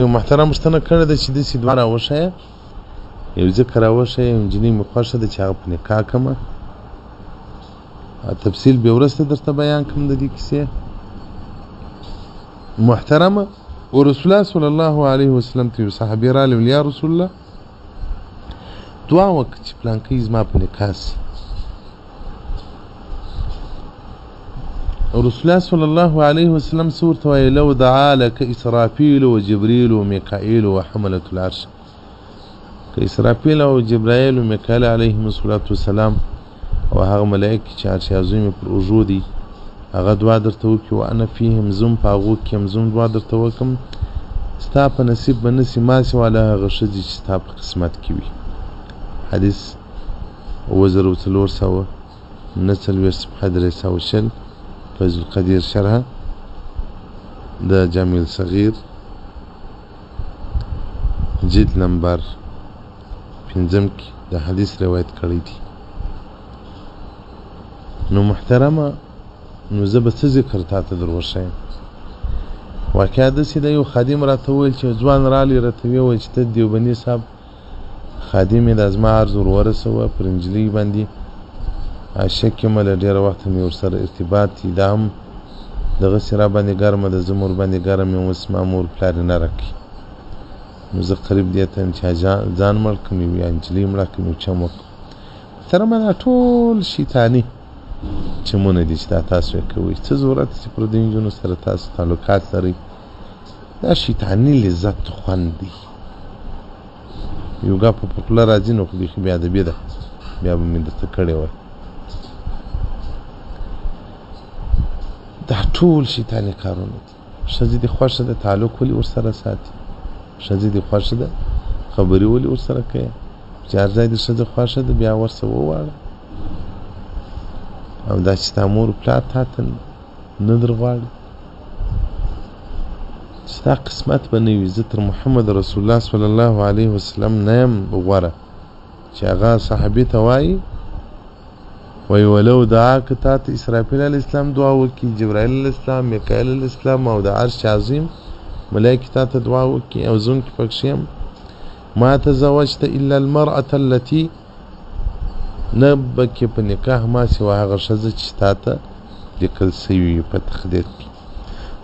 محترم پوښتنه کړې ده چې داسې دوه راوښیه، یو ذکر راوښیه، نجلۍ مې خوښه ده چې هغه په نکاح کړمه. تفصیل بیا وروسته درته بیان کړم د دې کیسې. محترمه، او رسول الله صلی الله علیه وسلم ته یو صحابي راغلی ویل یا رسول الله دعا وکړه چې پلانکی زما په نکاح سي. رسول الله صلی الله علیه وسلم څه ورته وایي؟ لو دعا لك اسرافیل و جبریل و میکائیل و حملة العرش. که اسرافیل او جبرائیل و میکائیل علیهم الصلاة والسلام او هغه ملائکې چې عرش عظیم پر اوږو دي هغه دعا درته وکړي و انا فیهم زم په هغو کې هم زم دعا درته وکړم، ستا په نصیب به نه سي ما سوا له هغه ښځې چې ستا په قسمت کې وي. حدیث 2449 فیض القدیر شرح د جامع الصغیر جلد نمبر 5 کې د حدیث روایت کړی دی. نو محترمه، نو زه به څه ذکر تا ته در وښیم. واقعا داسې ده، یو خادم راته وویل چې ځوان رالی راته وویل چې ته دیوبندي صاحب خادم یې، دا زما عرض ور ورسوه پر نجلۍ باندې عاشق یم، له ډېره وخته مې ورسره ارتباط دي، دا هم دغسې را باندې ګرمه ده، زه مور باندې ګرم یم، اوس ما مور پلار یې نه راکوي. نو زه قریب دې ته یم چې ځان مړ کړم یا نجلۍ مړه کړم یو چم وکړم. محترمه، دا ټول شیطاني چمونه دي چې دا تاسو یې کوئ. څه ضرورت چې پر دې نجونو سره تاسو تعلقات لرئ؟ دا شیطاني لذت خوند دی. یوګا په خوله راځي نو خو بیخي بې ادبي ده، بیا به مې درته کړې وای. دا ټول شیطاني کارونه دي. ښځې دې خوښه ده، تعلق ولې ورسره ساتي؟ ښځې دې خوښه ده، خبرې ولې ورسره کوې؟ چې هر ځای دې ښځه خوښه ده بیا ورسره وواړه. او دا چې ستا مور پلار تا ته نه در غواړي، ستا قسمت به نه وي. زه تر محمد رسول الله صلی الله علیه وسلم نه یم غوره چې هغه صحابي ته وایي وی ولو دعا که تا ته اسرافیل علیه السلام دعا وکړي، جبرائیل علیه السلام، میکائیل علیه السلام او د عرش عظیم ملائکې تا ته دعا وکړي او زه کې پکښې یم، ما تزوجت الا المرأة التي، نه به کې په نکاح ما سوا هغه ښځه چې تا ته لیکل سوي وي په تقدیر کې.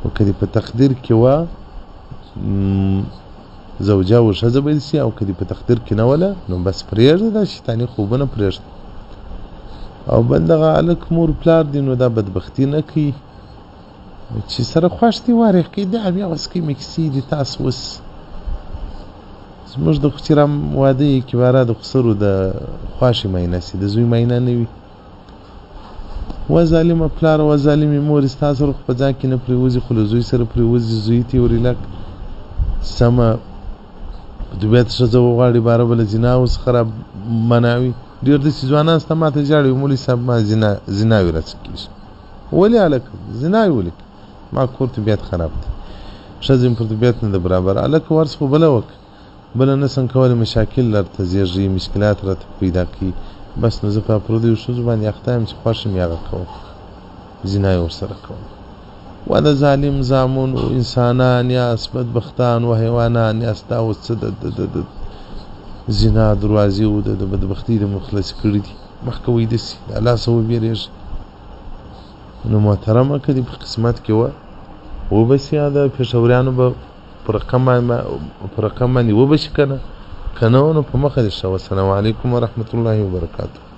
او که دې په تقدیر کې وه زوجه و ښځه به دې سي، او که دې په تقدیر کې نه وله نو بس پرېږده، دا شیطاني خوبونه پرېږده. او بل دغه هلک مور پلار دی نو دا بدبختي نه کوي چې سره خوښ دي وارخ کوي، دا بیا اوس کومې کیسې دي. تاسو اوس زموږ د خو چې را واده یې کې باره د خسرو د خواشي معاینه سي، د زوی معاینه نه وي. و ظالمه پلار و ظالمې مور ستا سره خو په ځان کې نه پرېوځي، خو له زوی سره پرېوځي، زوی ته یې ورېلک سمه په طبیعت ښځه وغواړي باره به له زنا څخه را مناوي. ډېر داسې ځوانان سته ما ته ژاړي، مولوي صاحب ما زناوې راڅخه کېږي. ولې هلکه زناوې ولې؟ ما کور طبیعت خراب دی، ښځه مې پر طبیعت نه ده برابر. هلکه ورځ خو بله وکړه، بله نه سم کولی، مشاکل درته زېږي، مشکلات راته پیدا کوي. بس نو زه په پردیو ښځو باندې اخته یم چې خوښ یم هغه کوم، زنا یې ورسره کوم. و د ظالم زامن و انسانان یاست، بدبختان و حیوانان یاست. دا اوس څه د زنا دروازې و د بدبختۍ د مخلص کړي دي. مخکې وایي داسې د الله څخه وبېرېږه. نو محترمه، که دې په قسمت کې وه وبه سي، د پېښوریانو به په رقم باندې وبه شي که نه، که نه نو په مخه دې شه. والسلام علیکم ورحمة الله وبرکاته.